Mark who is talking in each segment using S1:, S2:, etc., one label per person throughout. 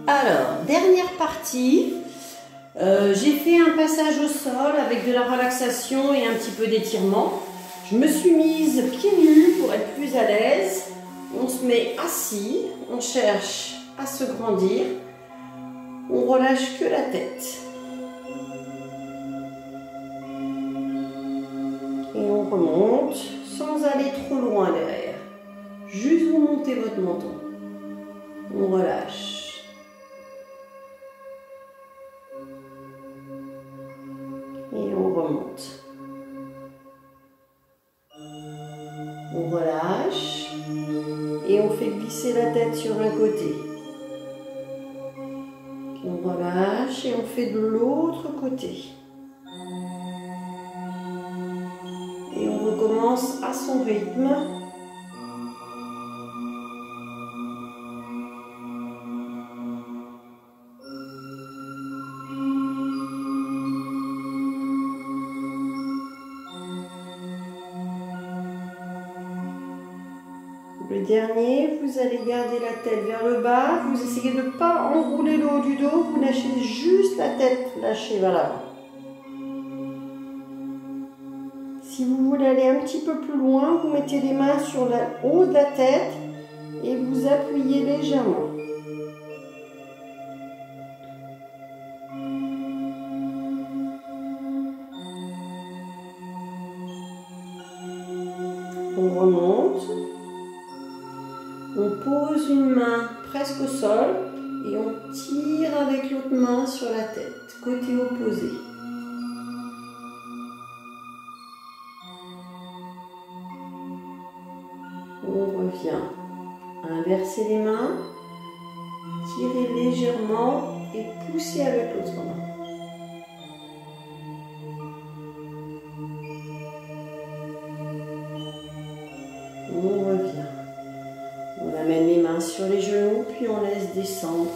S1: Alors, dernière partie, j'ai fait un passage au sol avec de la relaxation et un petit peu d'étirement. Je me suis mise pieds nus pour être plus à l'aise. On se met assis, on cherche à se grandir, on relâche que la tête. Et on remonte sans aller trop loin derrière. Juste vous montez votre menton. On relâche. Et on remonte. On relâche. Et on fait glisser la tête sur un côté. On relâche et on fait de l'autre côté. Et on recommence à son rythme. Le dernier, vous allez garder la tête vers le bas. Vous essayez de ne pas enrouler le haut du dos. Vous lâchez juste la tête lâchée vers l'avant. Si vous voulez aller un petit peu plus loin, vous mettez les mains sur le haut de la tête et vous appuyez légèrement. On remonte. On pose une main presque au sol et on tire avec l'autre main sur la tête, côté opposé. On revient. Inversez les mains, tirez légèrement et poussez avec l'autre main. On revient. On amène les mains sur les genoux, puis on laisse descendre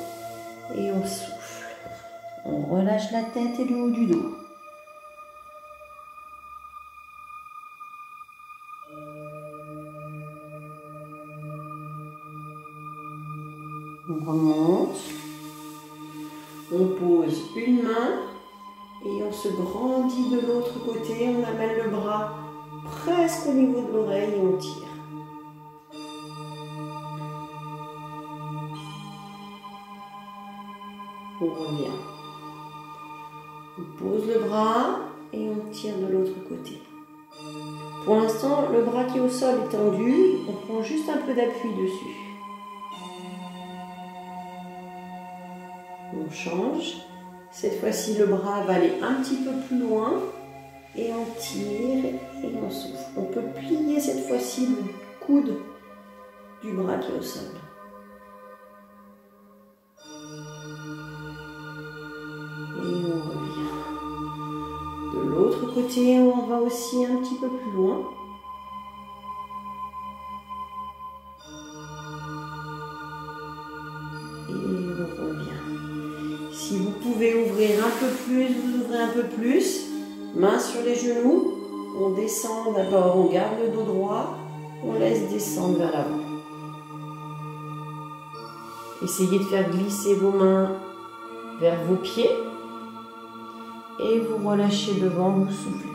S1: et on souffle. On relâche la tête et le haut du dos. On remonte. On pose une main et on se grandit de l'autre côté. On amène le bras presque au niveau de l'oreille et on tire. On revient. On pose le bras et on tire de l'autre côté. Pour l'instant, le bras qui est au sol est tendu. On prend juste un peu d'appui dessus. On change. Cette fois-ci, le bras va aller un petit peu plus loin. Et on tire et on souffle. On peut plier cette fois-ci le coude du bras qui est au sol. Et on revient. De l'autre côté, on va aussi un petit peu plus loin. Et on revient. Si vous pouvez ouvrir un peu plus, vous ouvrez un peu plus. Main sur les genoux. On descend d'abord, on garde le dos droit. On laisse descendre vers l'avant. Essayez de faire glisser vos mains vers vos pieds. Et vous relâchez devant, vous soufflez.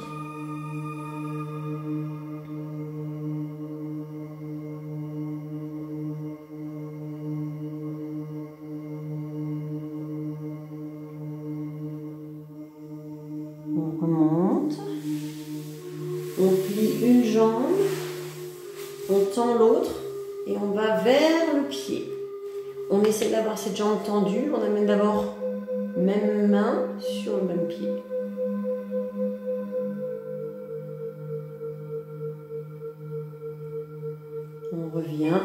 S1: On remonte. On plie une jambe. On tend l'autre et on va vers le pied. On essaie d'avoir cette jambe tendue. On amène d'abord même main sur le même pied. On revient,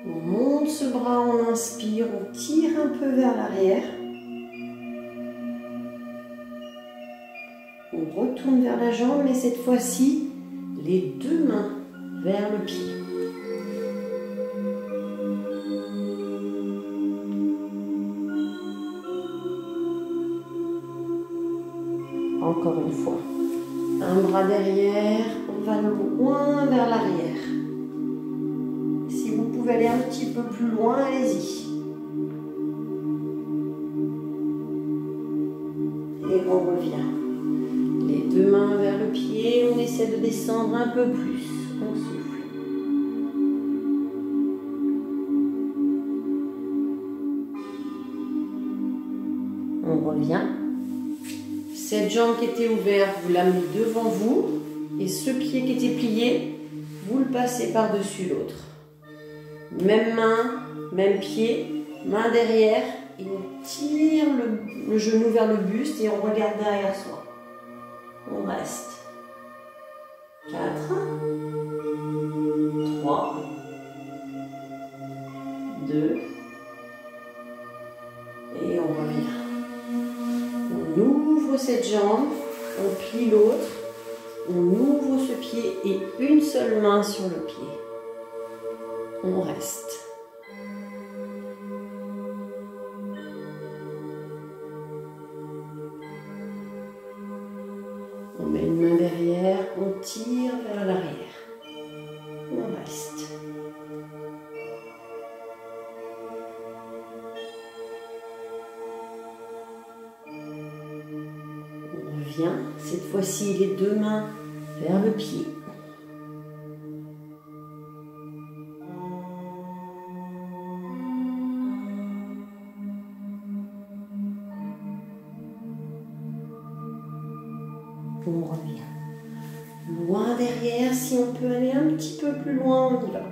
S1: on monte ce bras, on inspire, on tire un peu vers l'arrière. On retourne vers la jambe, mais cette fois-ci, les deux mains vers le pied. Encore une fois. Un bras derrière, on va loin vers l'arrière. Si vous pouvez aller un petit peu plus loin, allez-y. revient. Les deux mains vers le pied, on essaie de descendre un peu plus. On souffle. On revient. Cette jambe qui était ouverte, vous l'amenez devant vous. Et ce pied qui était plié, vous le passez par-dessus l'autre. Même main, même pied, main derrière. Et on tire le genou vers le buste et on regarde derrière soi. On reste. 4, 3, 2, et on revient. On ouvre cette jambe, on plie l'autre, on ouvre ce pied et une seule main sur le pied. On reste. On met une main derrière, on tire vers l'arrière. On reste. On revient, cette fois-ci les deux mains vers le pied. On revient. Loin derrière, si on peut aller un petit peu plus loin, on y va.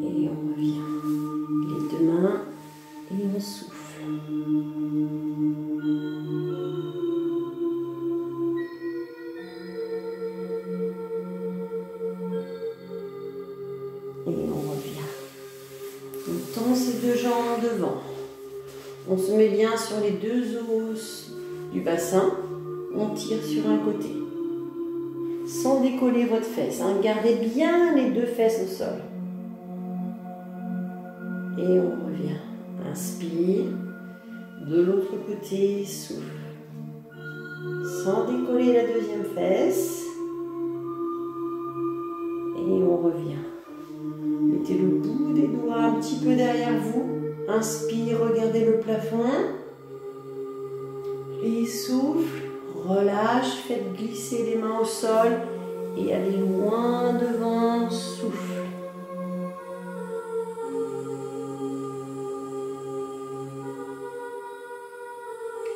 S1: Et on revient. Les deux mains et on souffle. Et on revient. On tend ses deux jambes devant. On se met bien sur les deux os du bassin. On tire sur un côté. Sans décoller votre fesse. Hein. Gardez bien les deux fesses au sol. Et on revient. Inspire. De l'autre côté, souffle. Sans décoller la deuxième fesse. Et on revient. Mettez le bout des doigts un petit peu derrière vous. Inspire, regardez le plafond. Et souffle, relâche, faites glisser les mains au sol et allez loin devant, souffle.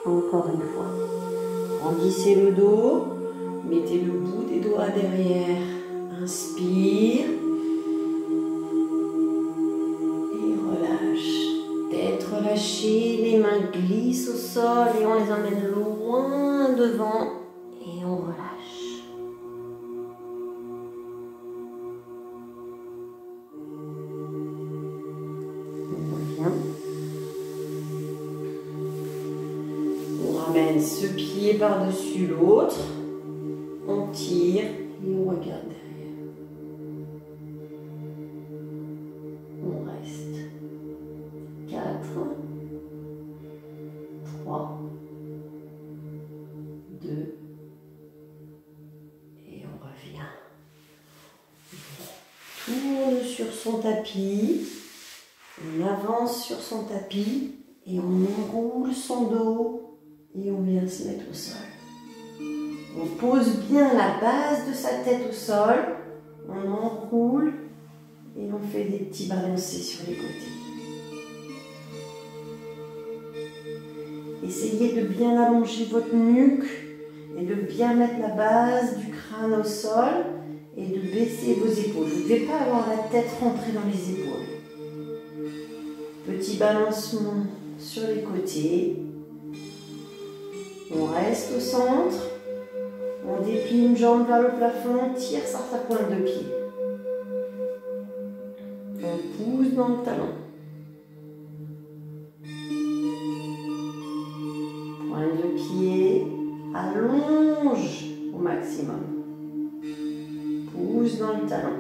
S1: Encore une fois. Grandissez le dos, mettez le bout des doigts derrière. Inspire. Relâchez, les mains glissent au sol et on les emmène loin devant et on relâche. On revient. On ramène ce pied par-dessus l'autre. On tire et on regarde derrière. On reste. 4, 3, 2, et on revient. On tourne sur son tapis, on avance sur son tapis et on enroule son dos et on vient se mettre au sol. On pose bien la base de sa tête au sol, on enroule et on fait des petits balancés sur les côtés. Essayez de bien allonger votre nuque et de bien mettre la base du crâne au sol et de baisser vos épaules. Vous ne devez pas avoir la tête rentrée dans les épaules. Petit balancement sur les côtés. On reste au centre. On déplie une jambe vers le plafond, on tire sur sa pointe de pied. On pousse dans le talon. Pointe de pied, allonge au maximum. Pousse dans le talon.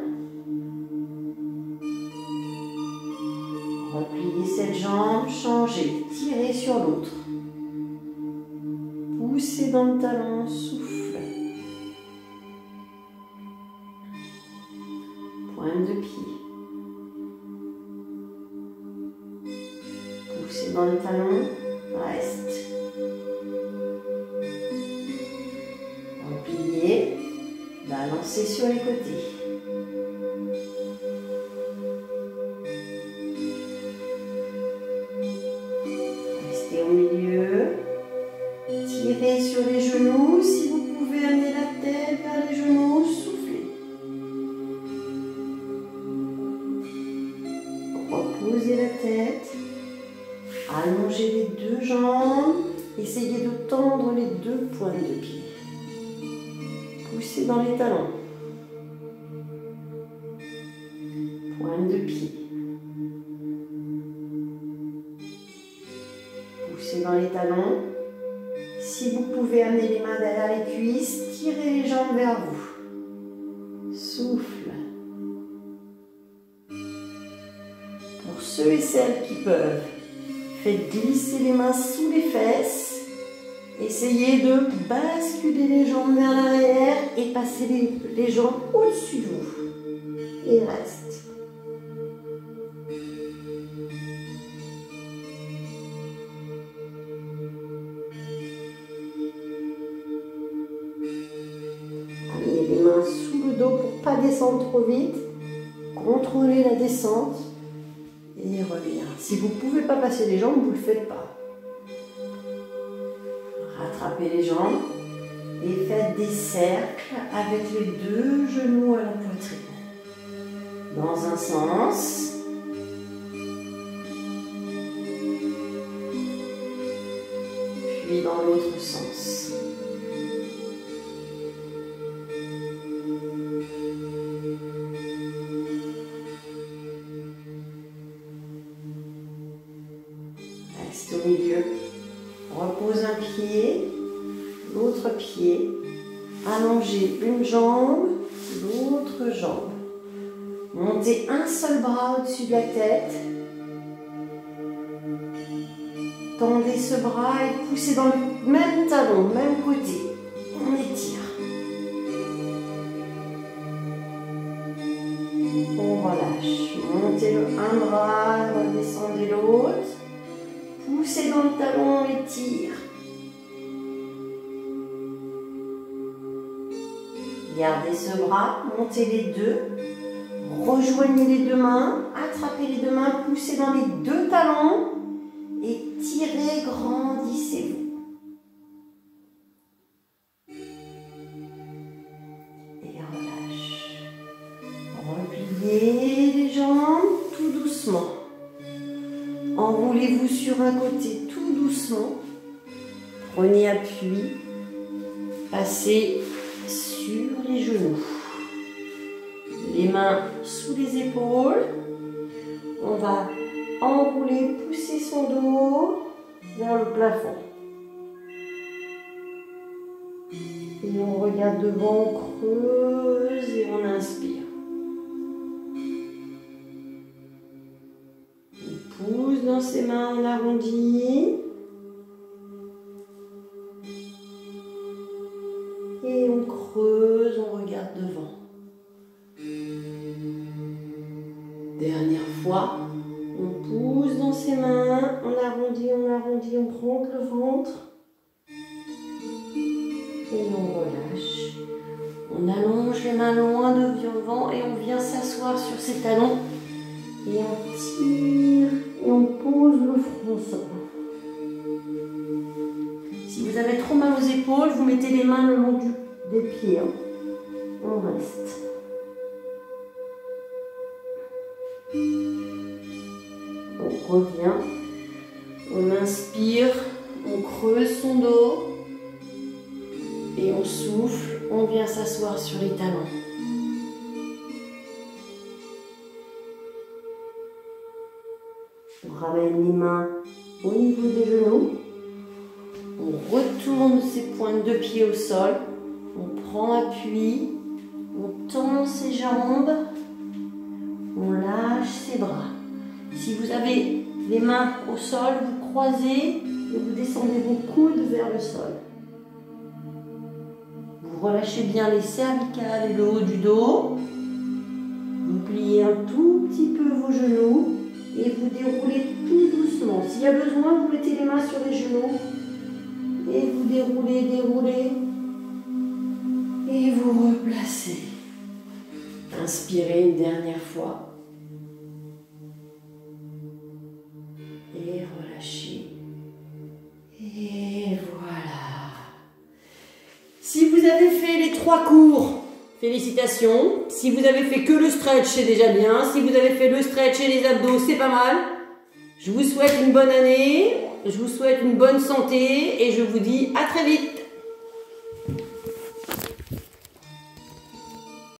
S1: Repliez cette jambe, changez, tirez sur l'autre. Poussez dans le talon, souffle. Pointe de pied. Poussez dans les talons. Reste. Repliez. Balancez sur les côtés. Restez au milieu. Tirez sur les genoux. Si vous pouvez amener la tête vers les genoux, soufflez. Reposez la tête. Allongez les deux jambes. Essayez de tendre les deux pointes de pied. Poussez dans les talons. Pointe de pied. Poussez dans les talons. Si vous pouvez amener les mains derrière les cuisses, tirez les jambes vers vous. Souffle. Pour ceux et celles qui peuvent, faites glisser les mains sous les fesses. Essayez de basculer les jambes vers l'arrière et passer les jambes au-dessus de vous. Et reste. Amenez les mains sous le dos pour ne pas descendre trop vite. Contrôlez la descente. Et revient. Si vous ne pouvez pas passer les jambes, vous ne le faites pas. Rattrapez les jambes et faites des cercles avec les deux genoux à la poitrine. Dans un sens. Puis dans l'autre sens. Reste au milieu. Repose un pied, l'autre pied. Allongez une jambe, l'autre jambe. Montez un seul bras au-dessus de la tête. Tendez ce bras et poussez dans le même talon, même côté. On étire. On relâche. Montez un bras, redescendez l'autre. Poussez dans le talon, étire. Gardez ce bras, montez les deux. Rejoignez les deux mains, attrapez les deux mains, poussez dans les deux talons et tirez, grandissez-vous. Et relâche. Repliez les jambes tout doucement. Enroulez-vous sur un côté tout doucement. Prenez appui. Passez sur les genoux. Les mains sous les épaules. On va enrouler, pousser son dos vers le plafond. Et on regarde devant, on creuse et on inspire. On pousse dans ses mains, on arrondit. Et on creuse, on regarde devant. Dernière fois, on pousse dans ses mains, on arrondit, on rentre le ventre. Et on relâche. On allonge les mains loin devant et on vient s'asseoir sur ses talons. Et on tire et on pose le front au sol. Si vous avez trop mal aux épaules, vous mettez les mains le long des pieds. On reste. On revient. On inspire. On creuse son dos. Et on souffle. On vient s'asseoir sur les talons. On ramène les mains au niveau des genoux. On retourne ses pointes de pied au sol. On prend appui. On tend ses jambes. On lâche ses bras. Si vous avez les mains au sol, vous croisez et vous descendez vos coudes vers le sol. Vous relâchez bien les cervicales et le haut du dos. Vous pliez un tout petit peu vos genoux. Et vous déroulez tout doucement. S'il y a besoin, vous mettez les mains sur les genoux. Et vous déroulez, déroulez. Et vous replacez. Inspirez une dernière fois. Et relâchez. Et voilà. Si vous avez fait les 3 cours, félicitations. Si vous avez fait que le stretch, c'est déjà bien. Si vous avez fait le stretch et les abdos, c'est pas mal. Je vous souhaite une bonne année. Je vous souhaite une bonne santé. Et je vous dis à très vite.